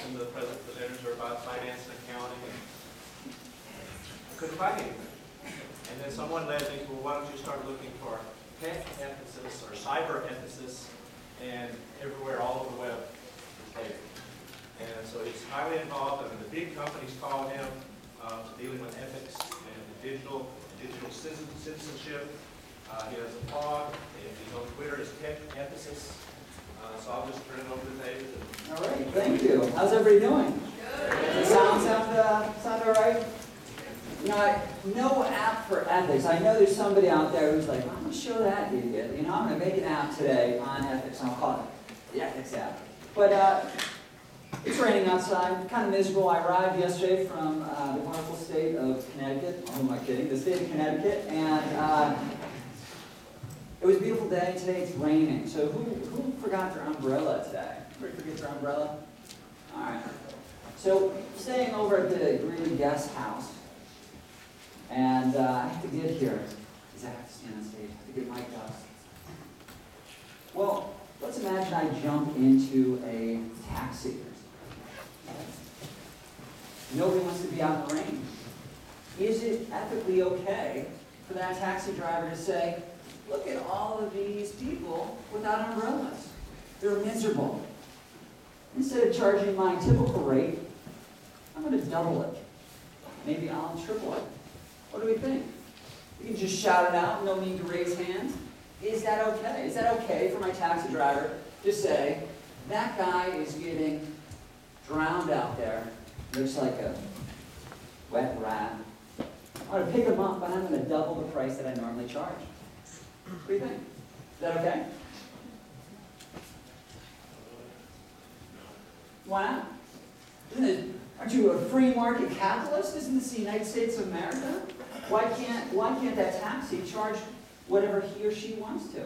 and the present presenters are about finance and accounting. And I couldn't find anything. And then someone led me to, well, why don't you start looking for tech ethicists or cyber ethicists, and everywhere, all over the web is David. And so he's highly involved. I mean, the big companies call him dealing with ethics and digital citizenship. He has a blog, and he's on Twitter as Tech Ethicist. So I'll just turn it over to David. All right, thank you. How's everybody doing? Good. Does the sound all right? You know, no app for ethics. I know there's somebody out there who's like, I'm going to show that idiot. You know, I'm going to make an app today on ethics, and I'll call it the ethics app. But it's raining outside, kind of miserable. I arrived yesterday from the wonderful state of Connecticut. Oh, am I kidding? The state of Connecticut. And it was a beautiful day. Today it's raining. So who forgot their umbrella today? Everybody forget their umbrella? All right. So staying over at the Greeley guest house. And I have to get here. Zach, stand on stage. I have to get mic'd up. Well, let's imagine I jump into a taxi. Nobody wants to be out in the rain. Is it ethically okay for that taxi driver to say, look at all of these people without umbrellas? They're miserable. Instead of charging my typical rate, I'm going to double it. Maybe I'll triple it. What do we think? You can just shout it out, no need to raise hands. Is that okay? Is that okay for my taxi driver to say, that guy is getting drowned out there, looks like a wet rat. I'm going to pick him up, but I'm going to double the price that I normally charge. What do you think? Is that okay? Why not? Aren't you a free market capitalist? Isn't this the United States of America? Why can't that taxi charge whatever he or she wants to?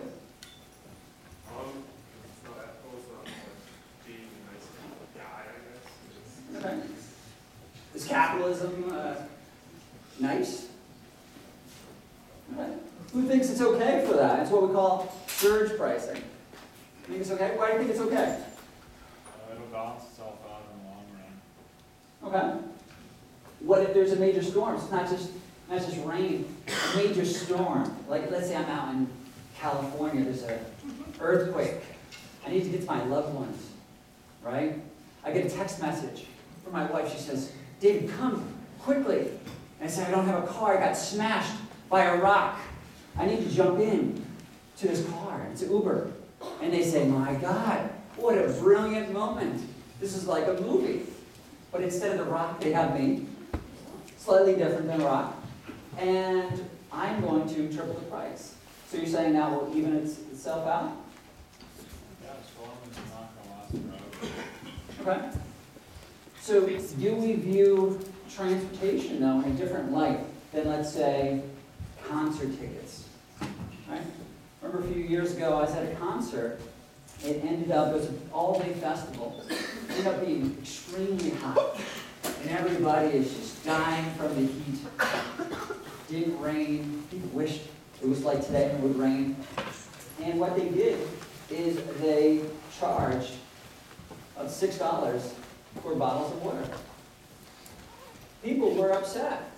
Okay. Is capitalism nice? Okay. Who thinks it's okay for that? It's what we call surge pricing. You think it's okay? Why do you think it's okay? It'll balance itself out in the long run. Okay. What if there's a major storm? It's not just rain. A major storm. Like, let's say I'm out in California. There's an earthquake. I need to get to my loved ones. Right? I get a text message from my wife. She says, David, come quickly. And I say, I don't have a car. I got smashed by a rock. I need to jump in to this car. It's an Uber. And they say, my God, what a brilliant moment. This is like a movie. But instead of the rock, they have me. Slightly different than a rock. And I'm going to triple the price. So you're saying that will even itself out? Yeah, storm is not going to last forever. Okay. So do we view transportation, though, in a different light than, let's say, concert tickets? Right? Remember a few years ago, I was at a concert. It was an all-day festival. It ended up being extremely hot. And everybody is just dying from the heat. Didn't rain. People wished it was like today and it would rain. And what they did is they charged $6 for bottles of water. People were upset.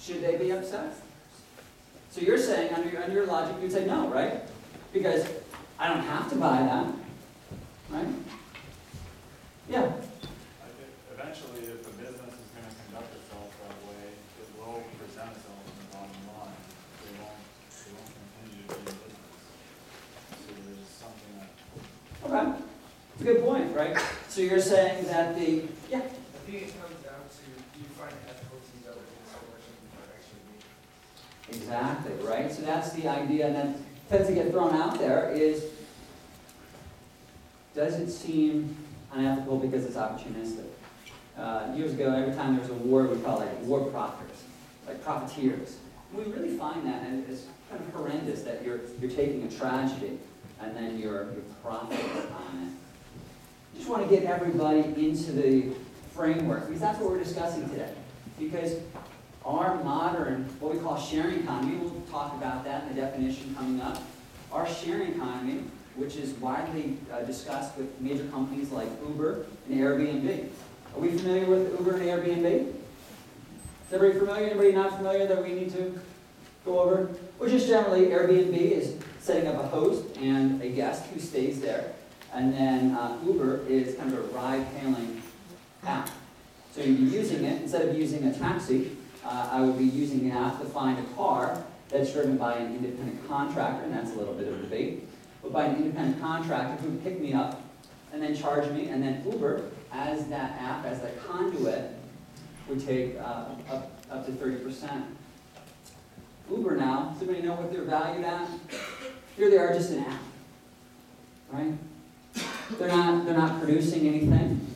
Should they be upset? So you're saying, under your logic, you'd say no, right? Because I don't have to buy that, right? Yeah. I think eventually, if the business is going to conduct itself that way, it will present itself in the bottom line. They won't continue to be in business. So there's something that. Okay. It's a good point, right? So you're saying that the I think it comes down to, do you find ethical to use other things so much as you find actually need? exactly, right? So that's the idea that tends to get thrown out there is, does it seem unethical because it's opportunistic? Years ago, every time there was a war, we call it war profiteers, like profiteers. And we really find that, and it's kind of horrendous that you're taking a tragedy and then you're profiting on it. I just want to get everybody into the framework, because that's what we're discussing today. Because our modern, what we call sharing economy, we'll talk about that in the definition coming up. Our sharing economy which is widely discussed with major companies like Uber and Airbnb. Are we familiar with Uber and Airbnb? Is everybody familiar? Anybody not familiar that we need to go over? Well, just generally, Airbnb is setting up a host and a guest who stays there. And then Uber is kind of a ride-hailing app. So you'd be using it, instead of using a taxi, I would be using the app to find a car that's driven by an independent contractor, and that's a little bit of up, but by an independent contractor who would pick me up and then charge me, and then Uber, as that app, as that conduit, would take up to 30%. Uber now, does anybody know what they're valued at? Here they are, just an app, right? They're not producing anything.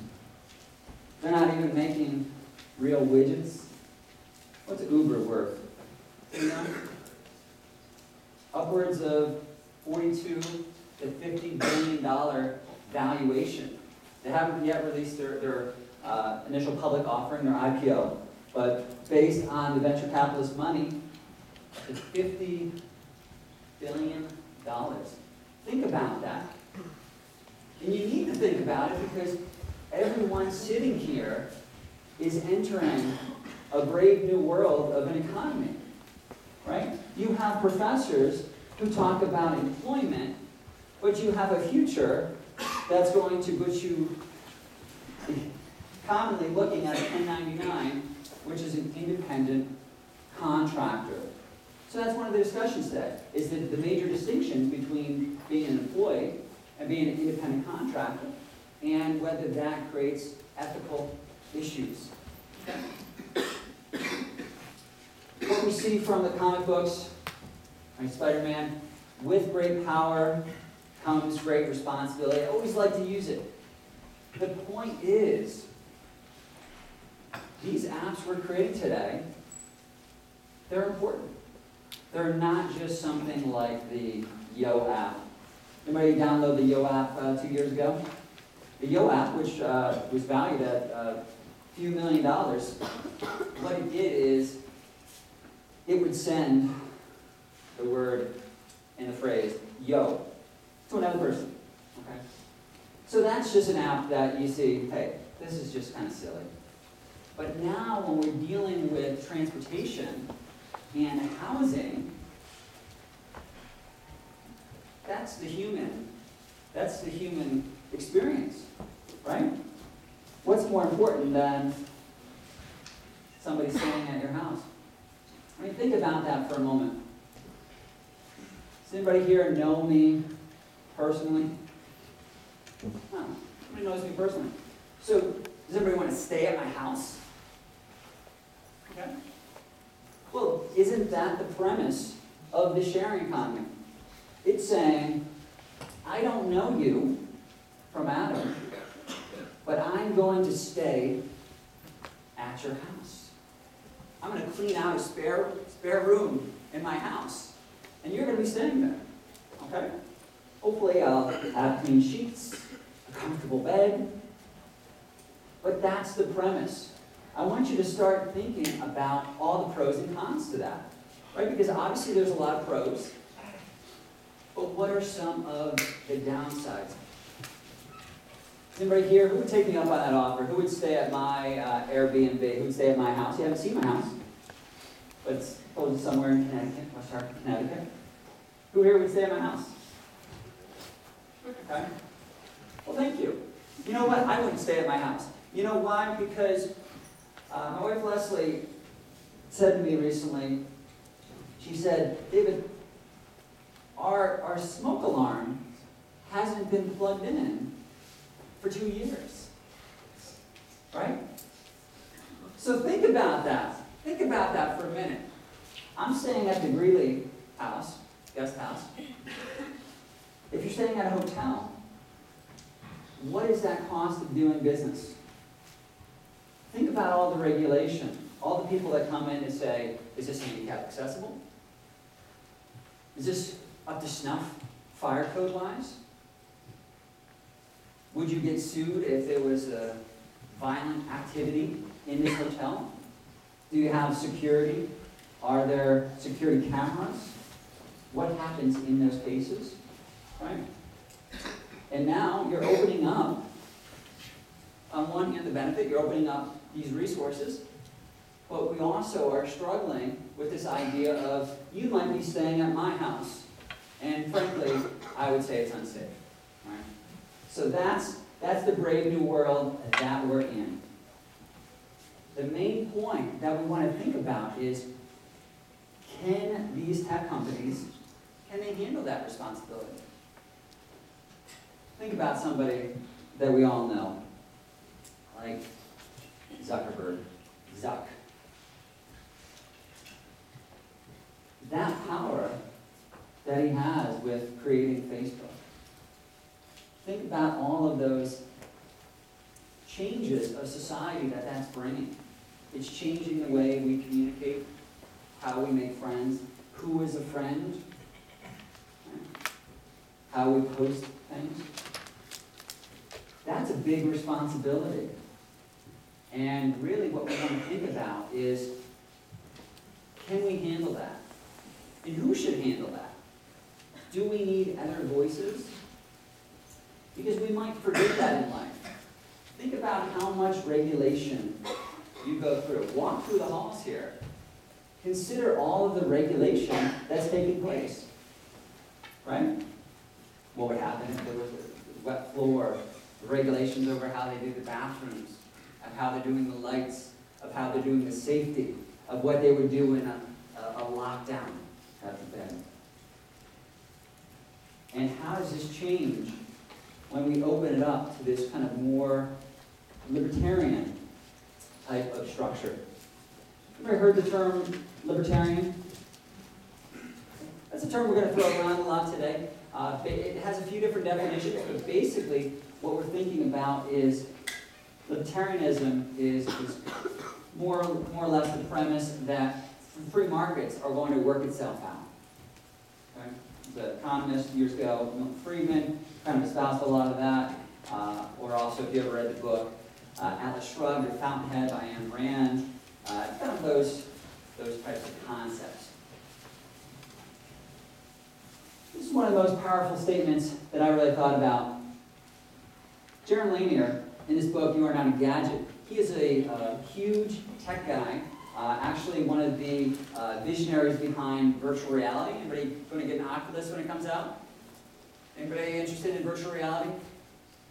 They're not even making real widgets. What's Uber worth? You know? Upwards of $42 to $50 billion valuation. They haven't yet released their initial public offering, their IPO, but based on the venture capitalist money, it's $50 billion. Think about that. And you need to think about it because everyone sitting here is entering a brave new world of an economy, right? You have professors who talk about employment, but you have a future that's going to put you commonly looking at a 1099, which is an independent contractor. So that's one of the discussions today, is that the major distinctions between being an employee and being an independent contractor, and whether that creates ethical issues. What we see from the comic books, right, Spider-Man, with great power comes great responsibility. I always like to use it. The point is, these apps we're creating today, they're important. They're not just something like the Yo app. Anybody download the Yo app 2 years ago? The Yo app, which was valued at a few $1 million, what it did is it would send the word and the phrase, yo, to another person. Okay? So that's just an app that you see, hey, this is just kind of silly. But now when we're dealing with transportation and housing, that's the human experience, right? What's more important than somebody staying at your house? I mean, think about that for a moment. Does anybody here know me personally? No, nobody knows me personally. So, does everybody want to stay at my house? Okay. Well, isn't that the premise of the sharing economy? It's saying, I don't know you from Adam, but I'm going to stay at your house. I'm going to clean out a spare room in my house, and you're going to be staying there. Okay? Hopefully I'll have clean sheets, a comfortable bed, but that's the premise. I want you to start thinking about all the pros and cons to that, right? Because obviously there's a lot of pros, but what are some of the downsides? Anybody here, who would take me up on that offer? Who would stay at my Airbnb? Who would stay at my house? You haven't seen my house, but it's supposed somewhere in Connecticut, West Hartford, Connecticut. Who here would stay at my house? Okay. Well, thank you. You know what? I wouldn't stay at my house. You know why? Because my wife Leslie said to me recently, she said, David, our smoke alarm hasn't been plugged in for 2 years. Right? So think about that. Think about that for a minute. I'm staying at the Greeley house, guest house. If you're staying at a hotel, what is that cost of doing business? Think about all the regulation, all the people that come in and say, is this handicap accessible? Is this up to snuff, fire code wise? Would you get sued if there was a violent activity in this hotel? Do you have security? Are there security cameras? What happens in those cases? Right? And now you're opening up, on one hand, the benefit, you're opening up these resources, but we also are struggling with this idea of, you might be staying at my house, and frankly, I would say it's unsafe. Right? So that's the brave new world that we're in. The main point that we want to think about is, can these tech companies, can they handle that responsibility? Think about somebody that we all know, like Zuckerberg, Zuck. That power that he has with creating Facebook. Think about all of those changes of society that that's bringing. It's changing the way we communicate, how we make friends, who is a friend, how we post things. That's a big responsibility. And really what we want to think about is, can we handle that? And who should handle that? Do we need other voices? Because we might forget that in life. Think about how much regulation you go through. Walk through the halls here. Consider all of the regulation that's taking place. Right? What would happen if there was a wet floor? The regulations over how they do the bathrooms, of how they're doing the lights, of how they're doing the safety, of what they would do in a lockdown at the bed. And how does this change when we open it up to this kind of more libertarian type of structure? Ever heard the term libertarian? That's a term we're going to throw around a lot today. It has a few different definitions, but basically what we're thinking about is libertarianism is more or less the premise that free markets are going to work itself out. Okay? The economist years ago, Milton Friedman, kind of espoused a lot of that. Or also, if you ever read the book, Atlas Shrugged or Fountainhead by Ayn Rand, kind of those types of concepts. This is one of the most powerful statements that I really thought about. Jaron Lanier, in his book, You Are Not a Gadget, he is a huge tech guy, actually one of the visionaries behind virtual reality. Anybody going to get an Oculus when it comes out? Anybody interested in virtual reality?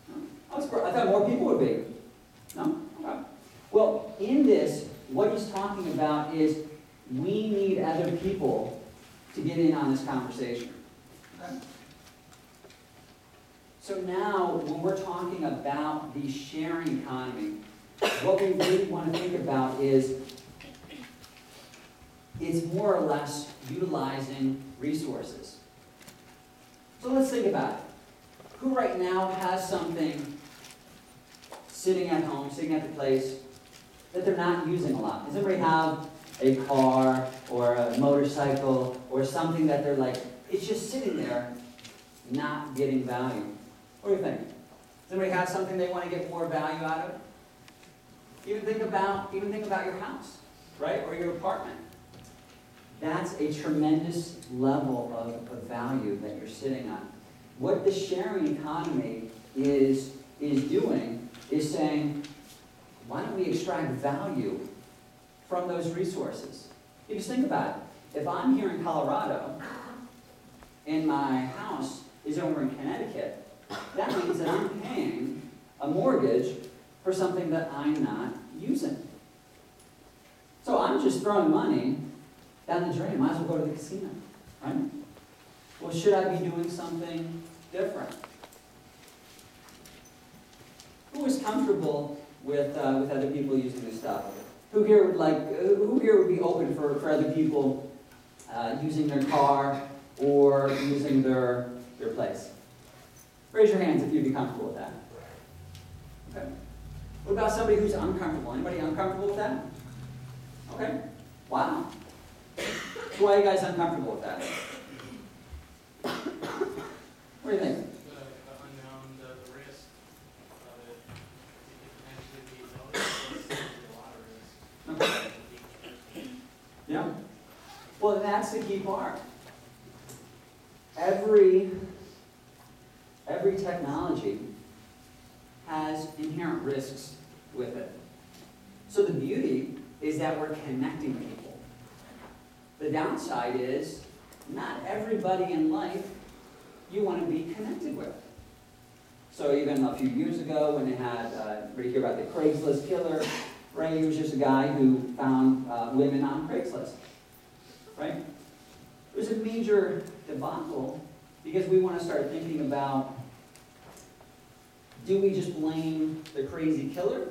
No? I thought more people would be. No? Okay. Well, in this, what he's talking about is we need other people to get in on this conversation. Okay? So now, when we're talking about the sharing economy, what we really want to think about is it's more or less utilizing resources. So let's think about it. Who right now has something sitting at home, sitting at the place, that they're not using a lot? Does anybody have a car or a motorcycle or something that they're like, it's just sitting there, not getting value? What do you think? Does anybody have something they want to get more value out of? Even think about your house, right? Or your apartment. That's a tremendous level of value that you're sitting on. What the sharing economy is doing is saying, why don't we extract value from those resources? You just think about it. If I'm here in Colorado and my house is over in Connecticut, that means that I'm paying a mortgage for something that I'm not using. So I'm just throwing money down the drain. Might as well go to the casino, right? Well, should I be doing something different? Who is comfortable with other people using this stuff? Who here would be open for other people using their car or using their place? Raise your hands if you'd be comfortable with that. Okay. What about somebody who's uncomfortable? Anybody uncomfortable with that? Okay. Wow. So why are you guys uncomfortable with that? What do you think? The unknown, the risk of it. It could potentially be noticed. There's a lot of risk. Okay. Yeah. Well, that's the key part. Every every technology has inherent risks with it. So the beauty is that we're connecting people. The downside is not everybody in life you want to be connected with. So even a few years ago when they had, everybody hear about the Craigslist killer, right? He was just a guy who found women on Craigslist, right? It was a major debacle because we want to start thinking about, do we just blame the crazy killer?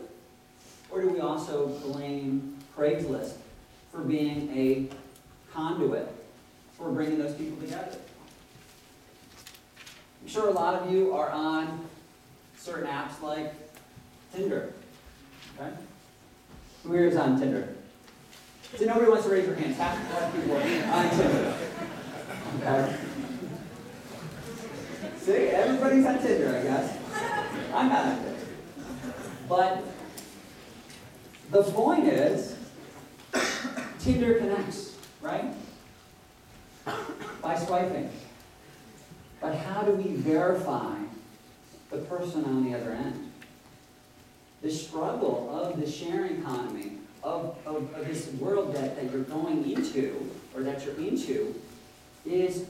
Or do we also blame Craigslist for being a conduit for bringing those people together? I'm sure a lot of you are on certain apps like Tinder, okay? Who here is on Tinder? So nobody wants to raise their hands. Half the people are on Tinder. Okay? See, everybody's on Tinder, I guess. I'm not on Tinder. But the point is, Tinder connects, right? By swiping. But how do we verify the person on the other end? The struggle of the sharing economy, of this world that you're going into, or that you're into, is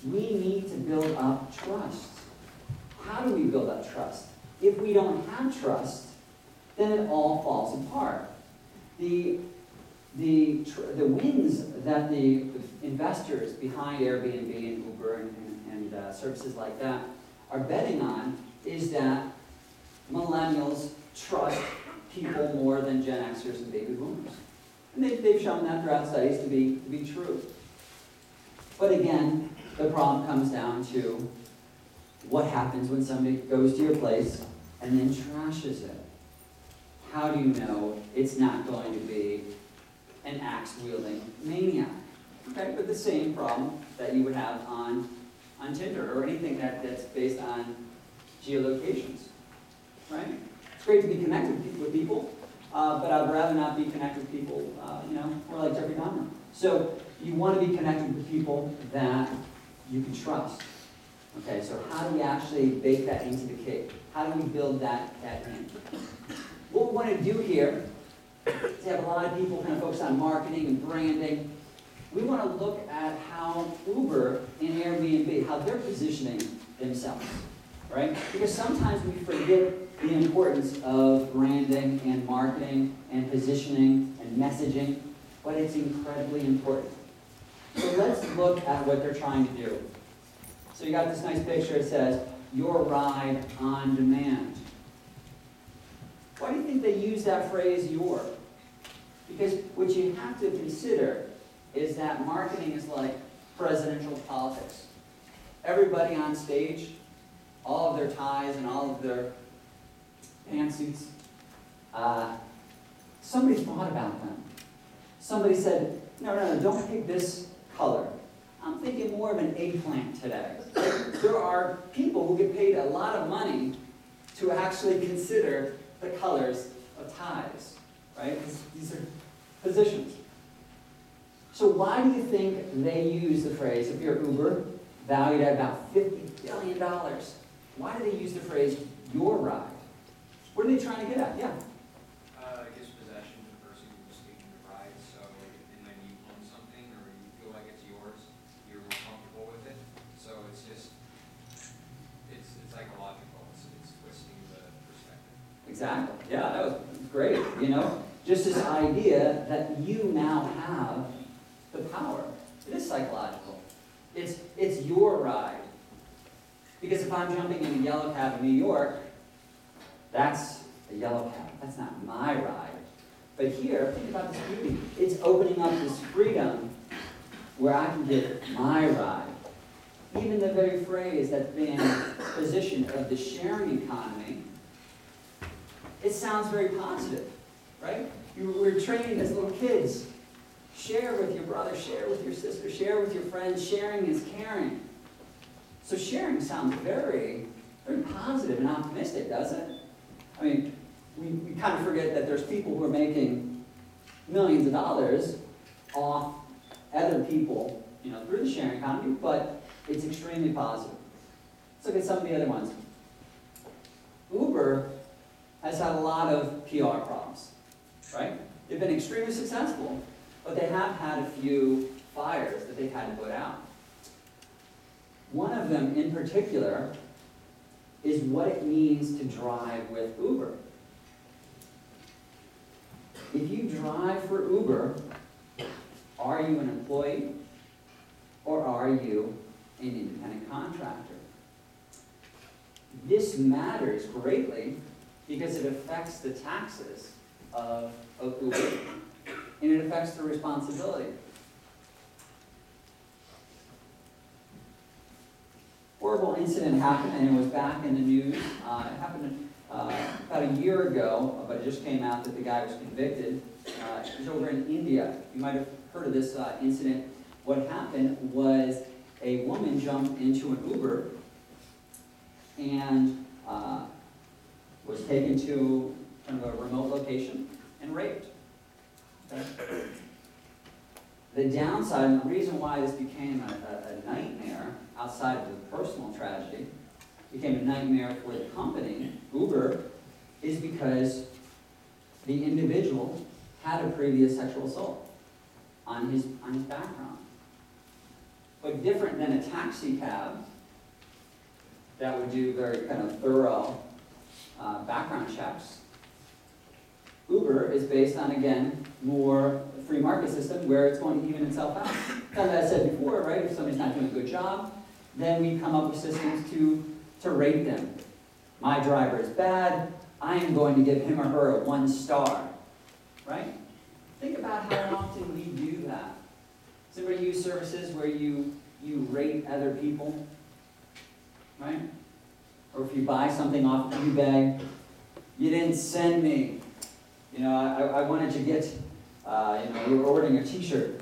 we need to build up trust. How do we build up trust? If we don't have trust, then it all falls apart. The wins that the investors behind Airbnb and Uber and services like that are betting on is that millennials trust people more than Gen Xers and baby boomers. And they've shown that throughout studies to be true. But again, the problem comes down to what happens when somebody goes to your place and then trashes it. How do you know it's not going to be an axe-wielding maniac? Okay, but the same problem that you would have on Tinder or anything that's based on geolocations, right? It's great to be connected with people, but I'd rather not be connected with people, more like Jeffrey Dahmer. So you want to be connected with people that you can trust. Okay, so how do we actually bake that into the cake? How do we build that in? What we want to do here is have a lot of people kind of focus on marketing and branding. We want to look at how Uber and Airbnb, how they're positioning themselves, right? Because sometimes we forget the importance of branding and marketing and positioning and messaging, but it's incredibly important. So let's look at what they're trying to do. So you got this nice picture. It says, "Your ride on demand." Why do you think they use that phrase, "your"? Because what you have to consider is that marketing is like presidential politics. Everybody on stage, all of their ties and all of their pantsuits, somebody thought about them. Somebody said, no, don't pick this color. I'm thinking more of an eggplant today. There are people who get paid a lot of money to actually consider the colors of ties, right? These are positions. So why do you think they use the phrase, if you're Uber, valued at about $50 billion, why do they use the phrase, "your ride"? What are they trying to get at? Yeah. It gives possession to the person who's taking the ride, so and when you own something or you feel like it's yours, you're more comfortable with it. So it's just, it's psychological, it's twisting the perspective. Exactly. Yeah, that was great. Just this idea that you now have the power. It is psychological. It's your ride. Because if I'm jumping in a yellow cab in New York, that's a yellow cab. That's not my ride. But here, think about this beauty. It's opening up this freedom where I can get my ride. Even the very phrase that's being positioned of the sharing economy, it sounds very positive, right? We're training as little kids. Share with your brother, share with your sister, share with your friends. Sharing is caring. So sharing sounds very, very positive and optimistic, doesn't it? I mean, we kind of forget that there's people who are making millions of dollars off other people, through the sharing economy, but it's extremely positive. Let's look at some of the other ones. Uber has had a lot of PR problems, right? They've been extremely successful, but they have had a few fires that they've had to put out. One of them in particular is what it means to drive with Uber. If you drive for Uber, are you an employee or are you an independent contractor? This matters greatly because it affects the taxes of Uber and it affects the responsibility. Horrible incident happened, and it was back in the news. It happened about a year ago, but it just came out that the guy was convicted. It was over in India. You might have heard of this incident. What happened was a woman jumped into an Uber and was taken to kind of a remote location and raped. Okay? The downside, and the reason why this became a nightmare, outside of the personal tragedy, became a nightmare for the company, Uber, is because the individual had a previous sexual assault on his background. But different than a taxi cab that would do very kind of thorough background checks, Uber is based on, again, more free market system where it's going to even itself out. As I said before, right, if somebody's not doing a good job, then we come up with systems to rate them. My driver is bad, I am going to give him or her a 1 star, right? Think about how often we do that. Does anybody use services where you rate other people, right? Or if you buy something off of eBay, you didn't send me. You know, I wanted to get, you were ordering a t-shirt.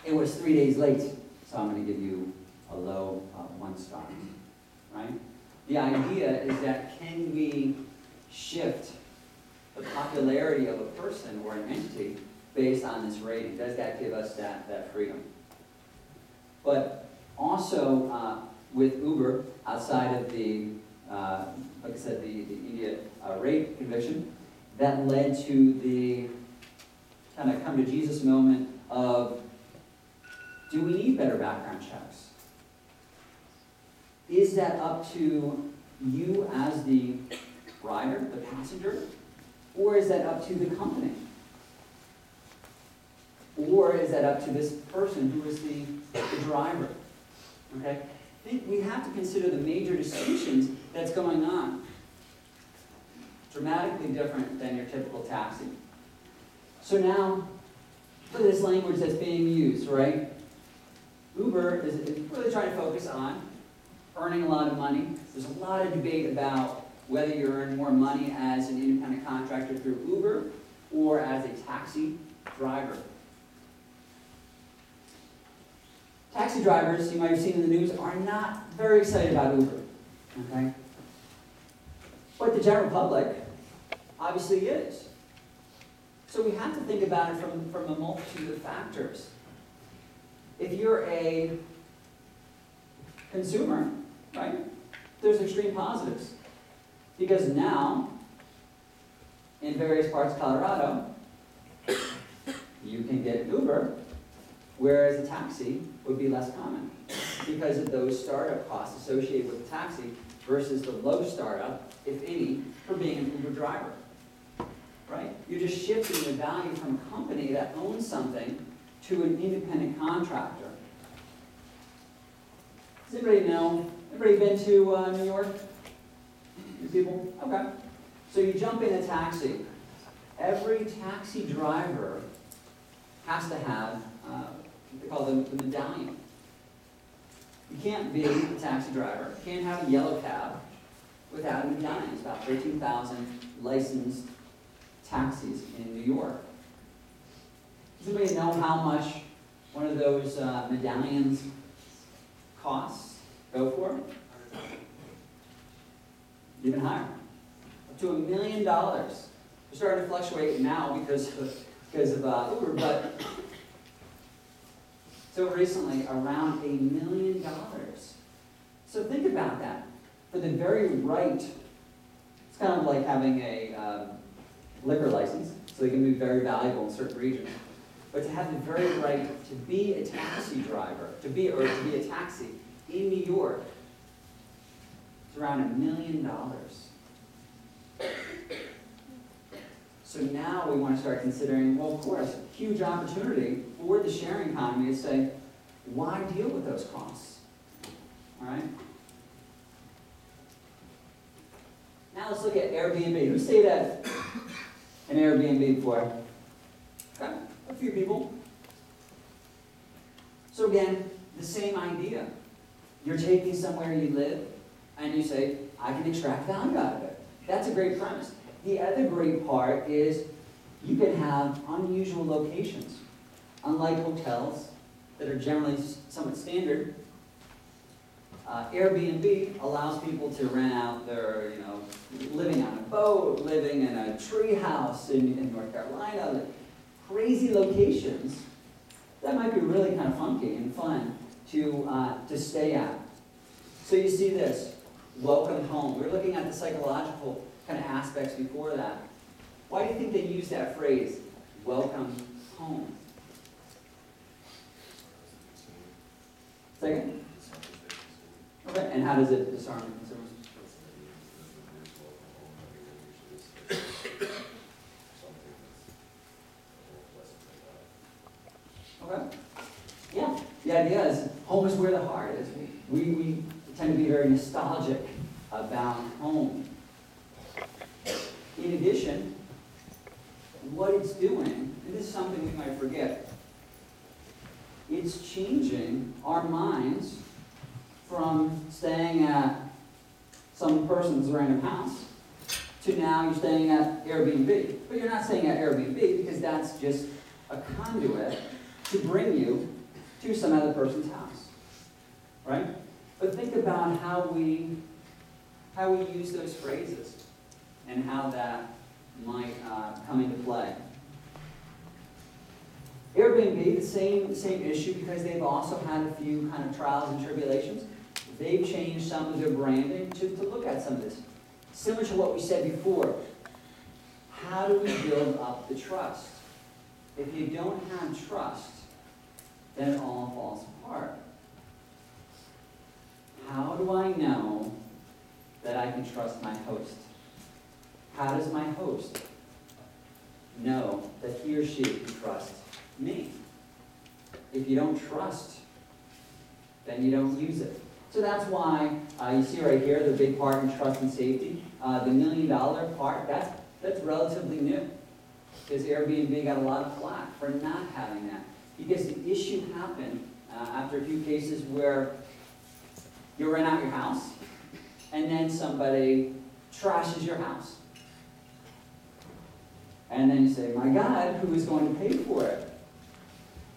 It was 3 days late, so I'm going to give you a low 1 star, right? The idea is that can we shift the popularity of a person or an entity based on this rating? Does that give us that freedom? But also with Uber, outside of the, like I said, the India rape conviction, that led to the kind of come to Jesus moment of, do we need better background checks? Is that up to you as the rider, the passenger, or is that up to the company? Or is that up to this person who is the driver? Okay? I think we have to consider the major distinctions that's going on. Dramatically different than your typical taxi. So now, look at this language that's being used, right? Uber is really trying to focus on earning a lot of money. There's a lot of debate about whether you earn more money as an independent contractor through Uber or as a taxi driver. Taxi drivers, you might have seen in the news, are not very excited about Uber. Okay? But the general public obviously is. So we have to think about it from a multitude of factors. If you're a consumer, right, there's extreme positives. Because now, in various parts of Colorado, you can get an Uber, whereas a taxi would be less common because of those startup costs associated with the taxi versus the low startup, if any, for being an Uber driver. Right? You're just shifting the value from a company that owns something to an independent contractor. Does anybody know? Everybody been to New York? You people? Okay. So you jump in a taxi. Every taxi driver has to have what they call the medallion. You can't be a taxi driver, can't have a yellow cab without a medallion. It's about 13,000 licensed taxis in New York. Does anybody know how much one of those medallions costs? Go for it. Even higher. Up to $1 million. They're starting to fluctuate now because of Uber, but so recently around $1 million. So think about that. for the very right, it's kind of like having a liquor license, so they can be very valuable in certain regions. But to have the very right to be a taxi driver, to be a taxi in New York, it's around $1 million. So now we want to start considering, well, of course, huge opportunity for the sharing economy to say, why deal with those costs? All right? Now let's look at Airbnb. Who stayed at an Airbnb before? Okay, a few people. So again, the same idea. You're taking somewhere you live, and you say, I can extract value out of it. That's a great premise. The other great part is you can have unusual locations. Unlike hotels that are generally somewhat standard, Airbnb allows people to rent out their, living on a boat, living in a tree house in North Carolina, crazy locations that might be really kind of funky and fun to stay at. So you see this, welcome home. We're looking at the psychological kind of aspects before that. Why do you think they use that phrase, welcome home? Second? Okay, and how does it disarm consumers? Okay. Yeah, the idea is home is where the heart is. We tend to be very nostalgic about home. In addition, what it's doing, and this is something we might forget, it's changing our minds from staying at some person's random house to now you're staying at Airbnb. But you're not staying at Airbnb because that's just a conduit to bring you to some other person's house, right? But think about how we use those phrases and how that might come into play. Airbnb, the same issue because they've also had a few kind of trials and tribulations. They've changed some of their branding to look at some of this. Similar to what we said before, how do we build up the trust? If you don't have trust, then it all falls apart. How do I know that I can trust my host? How does my host know that he or she can trust me? If you don't trust, then you don't use it. So that's why you see right here the big part in trust and safety. The $1 million part, that's relatively new. Because Airbnb got a lot of flack for not having that. Because the issue happened after a few cases where you rent out your house and then somebody trashes your house. And then you say, my God, who is going to pay for it?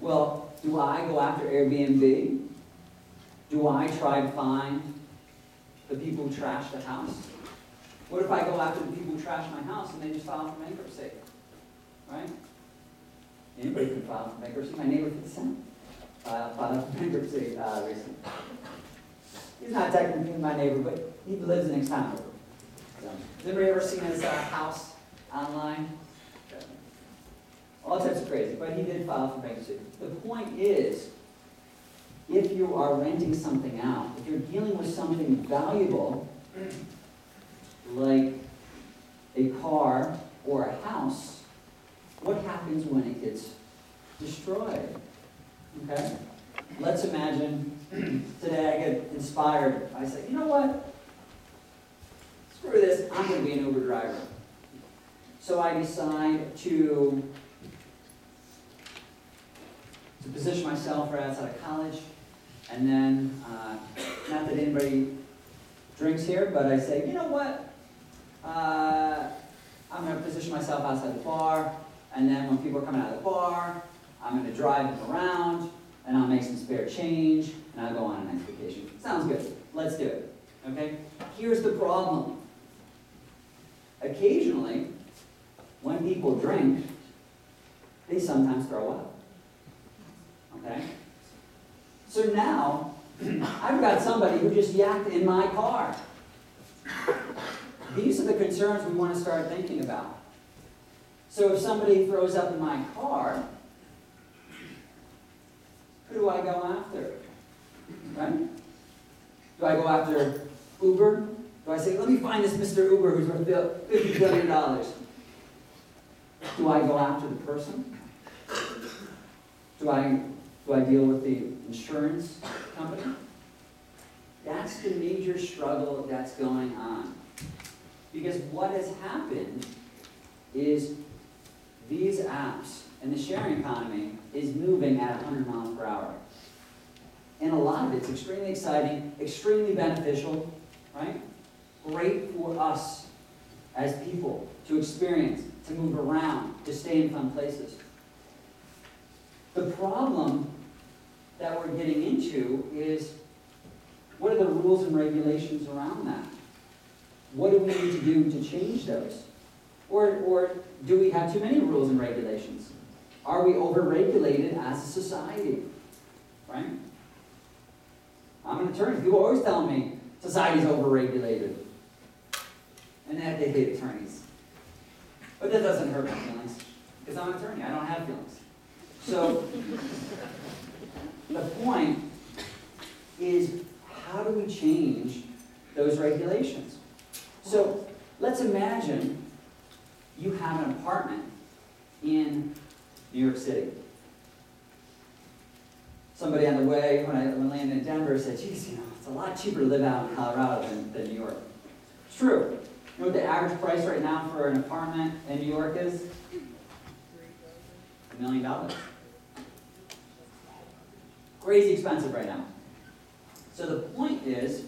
Well, do I go after Airbnb? Do I try to find the people who trashed the house? What if I go after the people who trashed my house and they just file for bankruptcy? Right? Anybody can file for bankruptcy. My neighbor 50 Cent filed for bankruptcy recently. He's not technically my neighbor, but he lives next town over. So, has anybody ever seen his house online? All types of crazy, but he did file for bankruptcy. The point is, if you are renting something out, if you're dealing with something valuable, like a car or a house, what happens when it gets destroyed? Okay? Let's imagine today I get inspired. I say, you know what? Screw this, I'm going to be an Uber driver. So I decide to position myself right outside of college, and then, not that anybody drinks here, but I say, you know what? I'm going to position myself outside the bar, and then when people are coming out of the bar, I'm going to drive them around, and I'll make some spare change, and I'll go on a nice vacation. Sounds good. Let's do it. Okay? Here's the problem. Occasionally, when people drink, they sometimes throw up. Okay? So now, I've got somebody who just yacked in my car. These are the concerns we want to start thinking about. So if somebody throws up in my car, who do I go after? Right? Do I go after Uber? Do I say, let me find this Mr. Uber who's worth $50 billion? Do I go after the person? Do I deal with the insurance company? That's the major struggle that's going on. Because what has happened is these apps and the sharing economy is moving at 100 miles per hour. And a lot of it's extremely exciting, extremely beneficial, right? Great for us as people to experience, to move around, to stay in fun places. The problem that we're getting into is, what are the rules and regulations around that? What do we need to do to change those? Or do we have too many rules and regulations? Are we over-regulated as a society? Right? I'm an attorney. People always tell me society's over-regulated. And that they hate attorneys. But that doesn't hurt my feelings. Because I'm an attorney. I don't have feelings. So, the point is, how do we change those regulations? So, let's imagine you have an apartment in New York City. Somebody on the way, when I landed in Denver, said, geez, it's a lot cheaper to live out in Colorado than New York. It's true. You know what the average price right now for an apartment in New York is? $1 million. Crazy expensive right now. So the point is,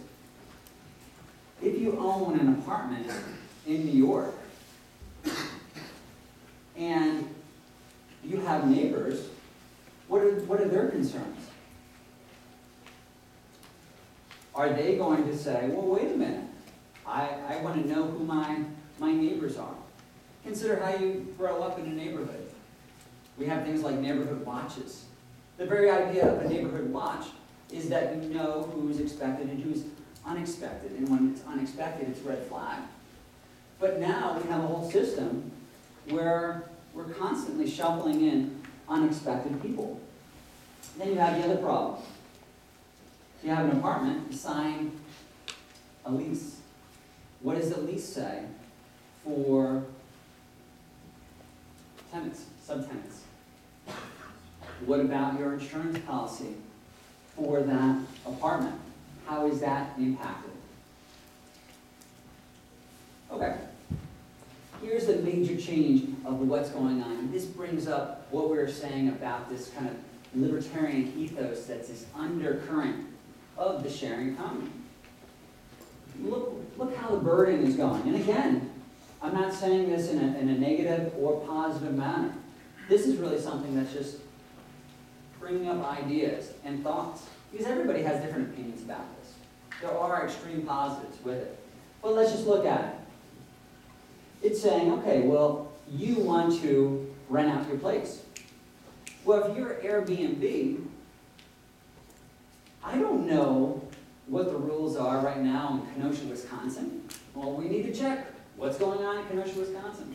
if you own an apartment in New York, and you have neighbors, what are their concerns? Are they going to say, well, wait a minute, I want to know who my neighbors are? Consider how you grow up in a neighborhood. We have things like neighborhood watches. The very idea of a neighborhood watch is that you know who's expected and who's unexpected. And when it's unexpected, it's a red flag. But now we have a whole system where we're constantly shuffling in unexpected people. Then you have the other problem. You have an apartment, you sign a lease. What does the lease say for tenants, subtenants? What about your insurance policy for that apartment? How is that impacted? Okay. Here's the major change of what's going on. And this brings up what we were saying about this kind of libertarian ethos that's this undercurrent of the sharing economy. Look how the burden is going. And again, I'm not saying this in a negative or positive manner. This is really something that's just bringing up ideas and thoughts. Because everybody has different opinions about this. There are extreme positives with it. But let's just look at it. It's saying, okay, well, you want to rent out your place. Well, if you're Airbnb, I don't know what the rules are right now in Kenosha, Wisconsin. Well, we need to check what's going on in Kenosha, Wisconsin.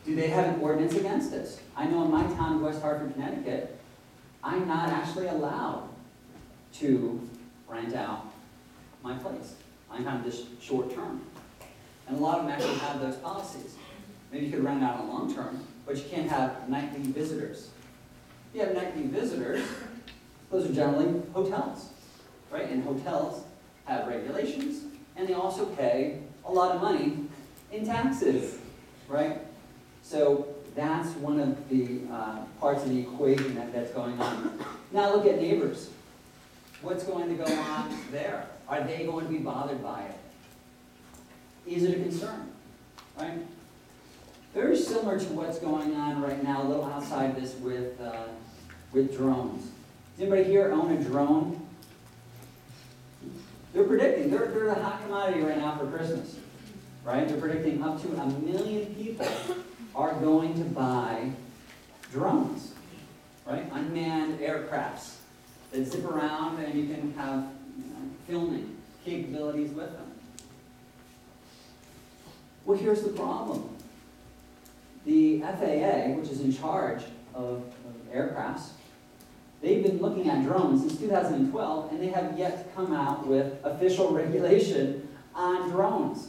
Do they have an ordinance against this? I know in my town of West Hartford, Connecticut, I'm not actually allowed to rent out my place. I'm kind of just short term. And a lot of them actually have those policies. Maybe you could rent out on long term, but you can't have nightly visitors. If you have nightly visitors, those are generally hotels, right? And hotels have regulations, and they also pay a lot of money in taxes, right? So that's one of the parts of the equation that's going on. Now look at neighbors. What's going to go on there? Are they going to be bothered by it? Is it a concern, right? Very similar to what's going on right now, a little outside this with drones. Does anybody here own a drone? They're predicting, they're the hot commodity right now for Christmas, right? They're predicting up to 1 million people are going to buy drones, right? Unmanned aircrafts that zip around and you can have filming capabilities with them. Well, here's the problem. The FAA, which is in charge of aircrafts, they've been looking at drones since 2012, and they have yet to come out with official regulation on drones,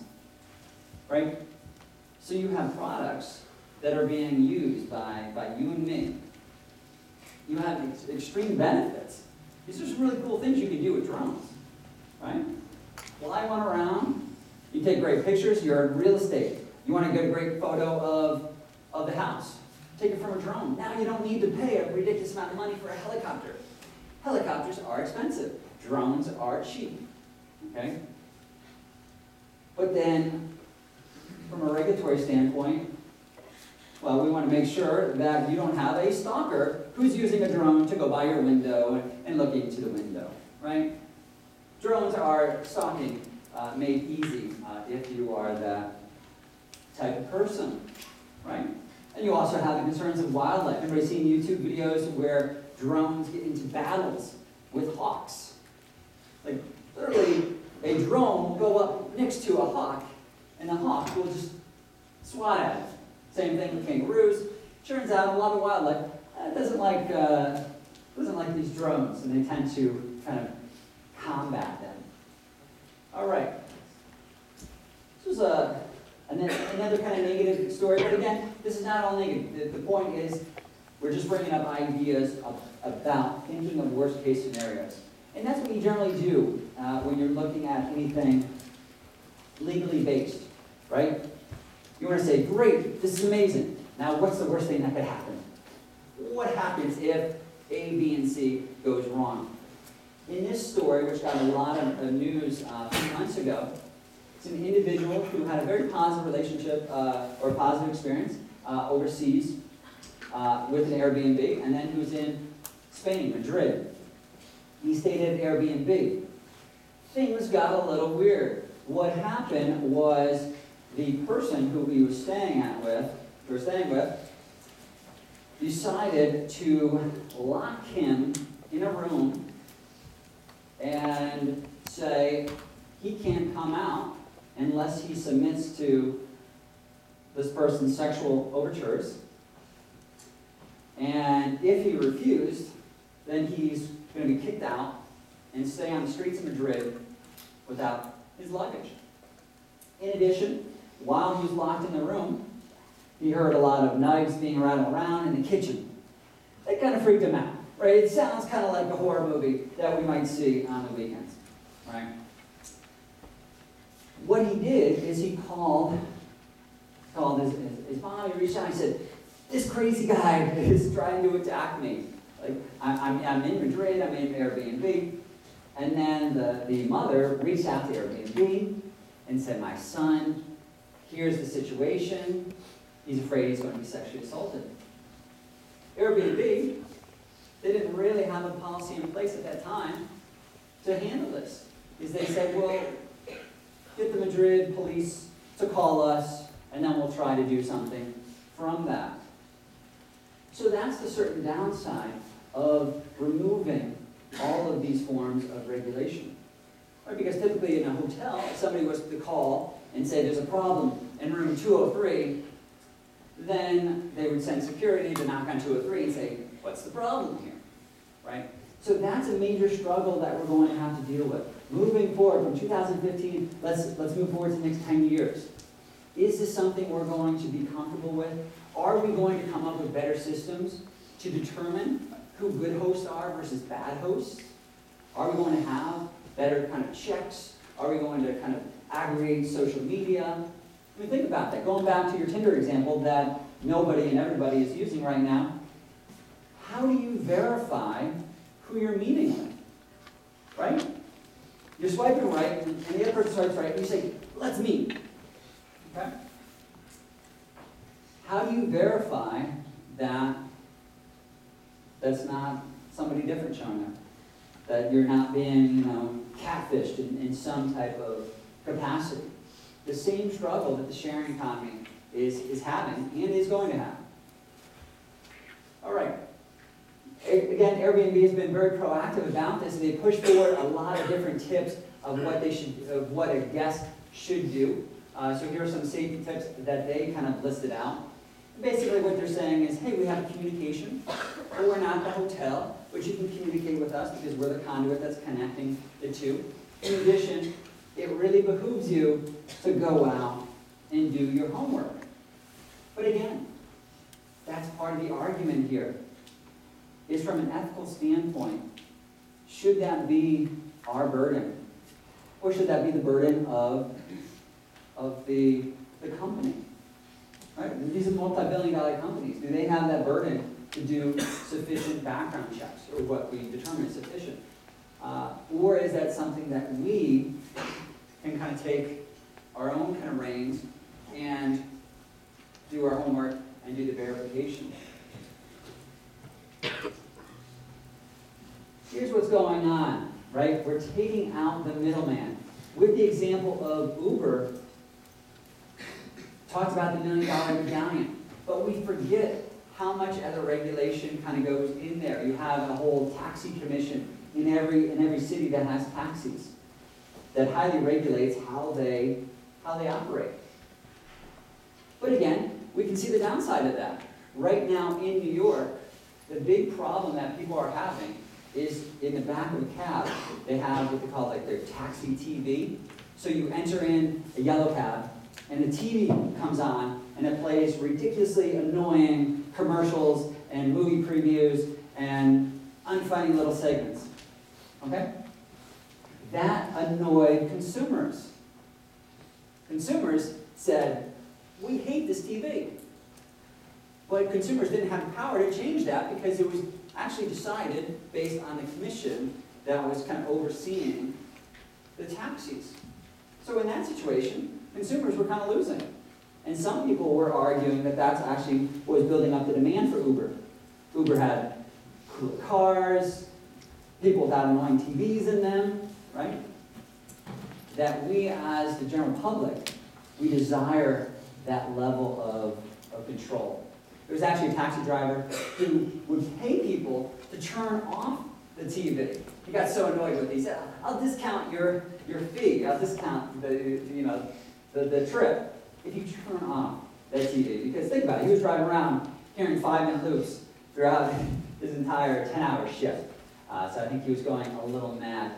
right? So you have products that are being used by you and me. You have extreme benefits. These are some really cool things you can do with drones, right? Fly one around, you take great pictures, you're in real estate. You want to get a great photo of the house. Take it from a drone. Now you don't need to pay a ridiculous amount of money for a helicopter. Helicopters are expensive. Drones are cheap, okay? But then, from a regulatory standpoint, well, we want to make sure that you don't have a stalker who's using a drone to go by your window and look into the window, right? Drones are stalking made easy if you are that type of person, right? And you also have the concerns of wildlife. Everybody's seen YouTube videos where drones get into battles with hawks. Like, literally, a drone will go up next to a hawk, and the hawk will just swat at it. Same thing with kangaroos. Turns out a lot of wildlife doesn't like these drones, and they tend to kind of combat them. All right. This was another kind of negative story, but again, this is not all negative. The point is, we're just bringing up ideas about thinking of worst-case scenarios. And that's what you generally do when you're looking at anything legally based, right? You want to say, great, this is amazing. Now, what's the worst thing that could happen? What happens if A, B, and C goes wrong? In this story, which got a lot of news a few months ago, it's an individual who had a very positive relationship or positive experience overseas with an Airbnb, and then he was in Spain, Madrid. He stayed at Airbnb. Things got a little weird. What happened was the person who he was staying with, decided to lock him in a room and say he can't come out unless he submits to this person's sexual overtures. And if he refused, then he's going to be kicked out and stay on the streets of Madrid without his luggage. In addition, while he was locked in the room, he heard a lot of knives being rattled around in the kitchen. That kind of freaked him out, right? It sounds kind of like a horror movie that we might see on the weekends, right? What he did is he called his mom. He reached out and he said, "This crazy guy is trying to attack me. Like, I'm in Madrid, I'm in Airbnb." And then the mother reached out to Airbnb and said, "My son, here's the situation. He's afraid he's going to be sexually assaulted." Airbnb, they didn't really have a policy in place at that time to handle this. Is they said, well, get the Madrid police to call us, and then we'll try to do something from that. So that's the certain downside of removing all of these forms of regulation. Right? Because typically in a hotel, if somebody was to call and say there's a problem in room 203, then they would send security to knock on 203 and say, what's the problem here? Right? So that's a major struggle that we're going to have to deal with. Moving forward from 2015, let's move forward to the next 10 years. Is this something we're going to be comfortable with? Are we going to come up with better systems to determine who good hosts are versus bad hosts? Are we going to have better kind of checks? Are we going to kind of aggregate social media? I mean, think about that. Going back to your Tinder example that nobody and everybody is using right now, how do you verify who you're meeting with? Right? You're swiping right, and the other person swipes right, and you say, let's meet. Okay? How do you verify that that's not somebody different showing up? That you're not being, catfished in some type of capacity? The same struggle that the sharing economy is having and is going to have. All right. Again, Airbnb has been very proactive about this, and they push forward a lot of different tips of what a guest should do. So here are some safety tips that they kind of listed out. Basically what they're saying is, hey, we have communication, but we're not the hotel, but you can communicate with us because we're the conduit that's connecting the two. In addition, it really behooves you to go out and do your homework. But again, that's part of the argument here, is from an ethical standpoint, should that be our burden? Or should that be the burden of the company? Right? These are multi-billion-dollar companies. Do they have that burden to do sufficient background checks, or what we determine is sufficient? Or is that something that we can kind of take our own kind of reins and do our homework and do the verification? Here's what's going on, right? We're taking out the middleman. With the example of Uber, talked about the $1 million medallion, but we forget how much other regulation kind of goes in there. You have a whole taxi commission in every city that has taxis that highly regulates how they operate. But again, we can see the downside of that. Right now in New York, the big problem that people are having is in the back of a cab, they have what they call like their taxi TV. So you enter in a yellow cab, and the TV comes on, and it plays ridiculously annoying commercials and movie previews and unfunny little segments. Okay? That annoyed consumers. Consumers said, we hate this TV. But consumers didn't have the power to change that because it was actually decided based on the commission that was kind of overseeing the taxis. So in that situation, consumers were kind of losing. And some people were arguing that that's actually what was building up the demand for Uber. Uber had cooler cars, people without annoying TVs in them, right? That we as the general public, we desire that level of control. There was actually a taxi driver who would pay people to turn off the TV. He got so annoyed with it. He said, I'll discount your fee. I'll discount the trip if you turn off that TV. Because think about it, he was driving around hearing 5-minute loops throughout his entire 10-hour shift. So I think he was going a little mad.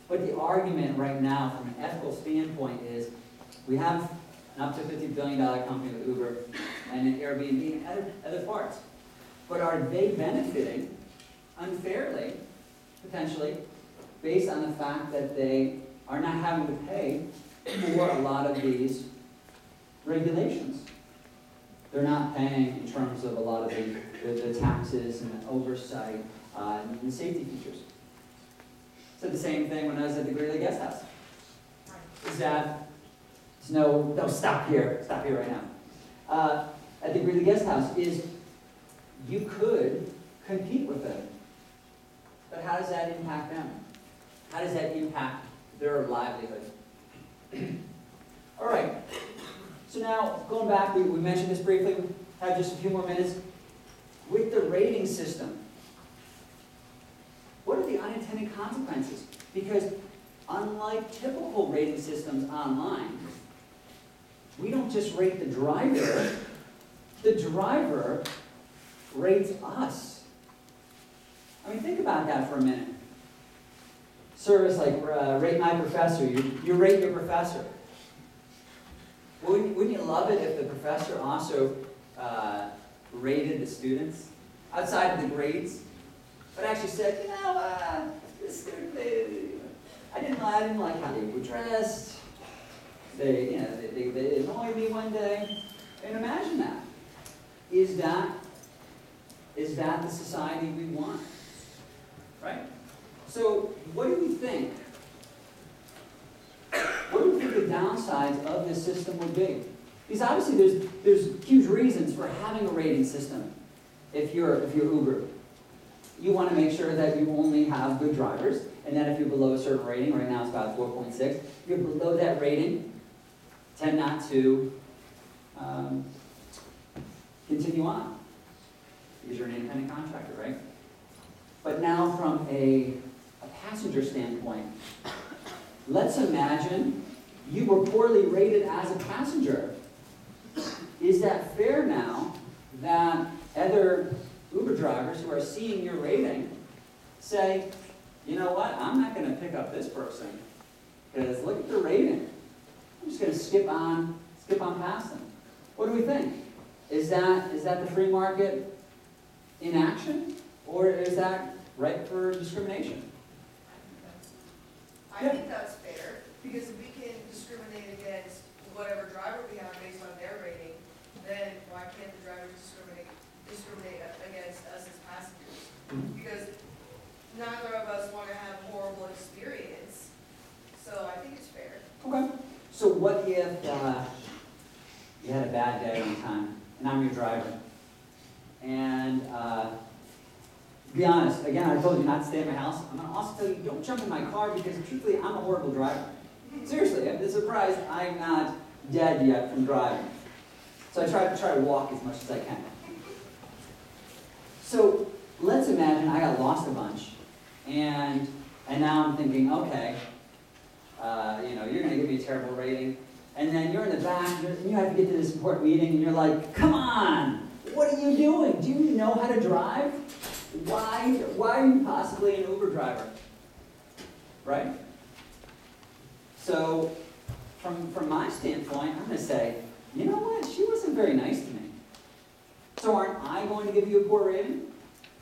But the argument right now from an ethical standpoint is we have an up to $50 billion company with Uber and an Airbnb and other parts. But are they benefiting unfairly, potentially, based on the fact that they are not having to pay for a lot of these regulations? They're not paying in terms of a lot of the taxes and the oversight and the safety features. So the same thing when I was at the Greeley Guest House. Is that, no, stop here right now. At the Greeley Guest House is you could compete with them. But how does that impact them? How does that impact their livelihood? All right. So now, going back, we mentioned this briefly. We have just a few more minutes. With the rating system, what are the unintended consequences? Because unlike typical rating systems online, we don't just rate the driver. The driver rates us. I mean, think about that for a minute. Service like rate my professor. You rate your professor. Wouldn't you love it if the professor also rated the students outside of the grades, but actually said, this student, I didn't like how they were dressed. They annoyed me one day. And imagine that. Is that the society we want? Right? So what do we think? What do you think the downsides of this system would be? Because obviously there's huge reasons for having a rating system. If you're Uber, you want to make sure that you only have good drivers, and that if you're below a certain rating, right now it's about 4.6, if you're below that rating, tend not to continue on. Because you're an independent contractor, right? But now from a passenger standpoint, let's imagine you were poorly rated as a passenger. Is that fair now that other Uber drivers who are seeing your rating say, you know what, I'm not going to pick up this person because look at the rating. I'm just going to skip on past them. What do we think? Is that the free market in action, or is that ripe for discrimination? I think that's fair, because if we can discriminate against whatever driver we have based on their rating, then why can't the driver discriminate against us as passengers? Because neither of us want to have a horrible experience, so I think it's fair. Okay. So what if you had a bad day one time, and I'm your driver, and to be honest, again, I told you not to stay at my house. I'm going to also tell you, don't jump in my car because, truthfully, I'm a horrible driver. Seriously, I'm surprised I'm not dead yet from driving. So I try to walk as much as I can. So let's imagine I got lost a bunch, and now I'm thinking, okay, you're going to give me a terrible rating, and then you're in the back, and you have to get to this important meeting, and you're like, come on, what are you doing? Do you know how to drive? Why are you possibly an Uber driver? Right? So, from my standpoint, I'm going to say, you know what? She wasn't very nice to me. So aren't I going to give you a poor rating?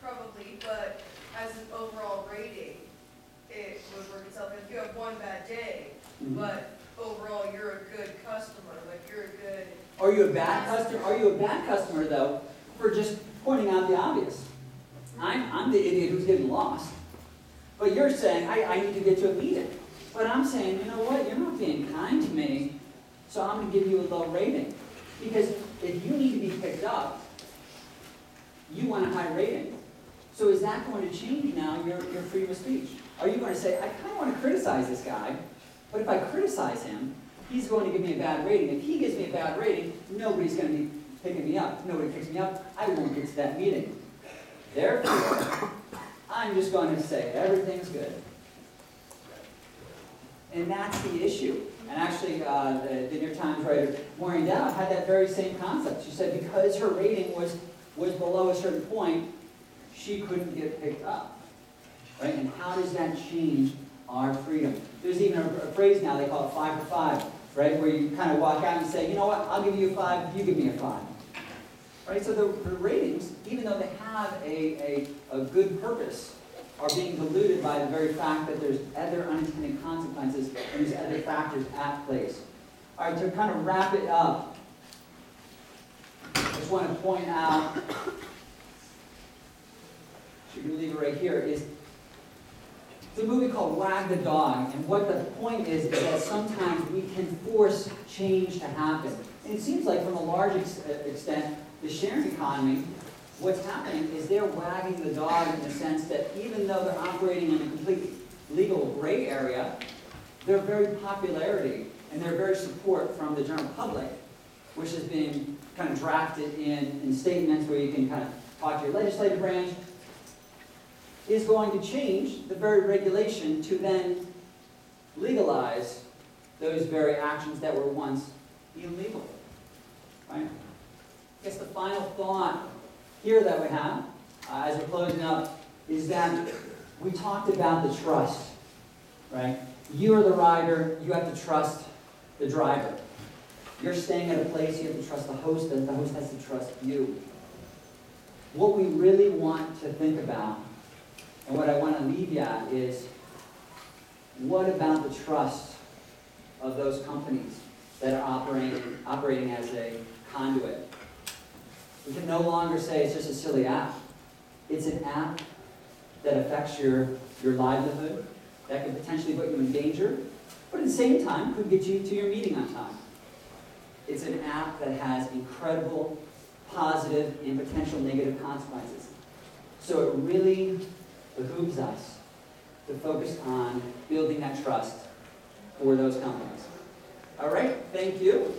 Probably, but as an overall rating, it would work itself. If you have one bad day, but overall you're a good customer, like you're a good... Are you a bad customer? Are you a bad customer, though, for just pointing out the obvious? I'm the idiot who's getting lost. But you're saying, I need to get to a meeting. But I'm saying, you know what? You're not being kind to me, so I'm going to give you a low rating. Because if you need to be picked up, you want a high rating. So is that going to change now your freedom of speech? Are you going to say, I kind of want to criticize this guy, but if I criticize him, he's going to give me a bad rating. If he gives me a bad rating, nobody's going to be picking me up. If nobody picks me up, I won't get to that meeting. Therefore, I'm just going to say everything's good. And that's the issue. And actually, the New York Times writer, Maureen Dowd, had that very same concept. She said because her rating was below a certain point, she couldn't get picked up. Right? And how does that change our freedom? There's even a phrase now, they call it 5 for 5, right? Where you kind of walk out and say, you know what, I'll give you a 5, you give me a 5. Right? So the ratings, even though they have a good purpose, are being diluted by the very fact that there's other unintended consequences and there's other factors at place. All right, to kind of wrap it up, I just want to point out, you can leave it right here, is it's a movie called Wag the Dog, and what the point is that sometimes we can force change to happen. And it seems like from a large extent, the sharing economy, what's happening is they're wagging the dog in the sense that even though they're operating in a complete legal gray area, their very popularity and their very support from the general public, which is being kind of drafted in statements where you can kind of talk to your legislative branch, is going to change the very regulation to then legalize those very actions that were once illegal. Right? I guess the final thought here that we have, as we're closing up, is that we talked about the trust, right? You are the rider, you have to trust the driver. You're staying at a place, you have to trust the host, and the host has to trust you. What we really want to think about, and what I want to leave you at, is what about the trust of those companies that are operating as a conduit? We can no longer say it's just a silly app. It's an app that affects your livelihood, that could potentially put you in danger, but at the same time could get you to your meeting on time. It's an app that has incredible positive and potential negative consequences. So it really behooves us to focus on building that trust for those companies. All right, thank you.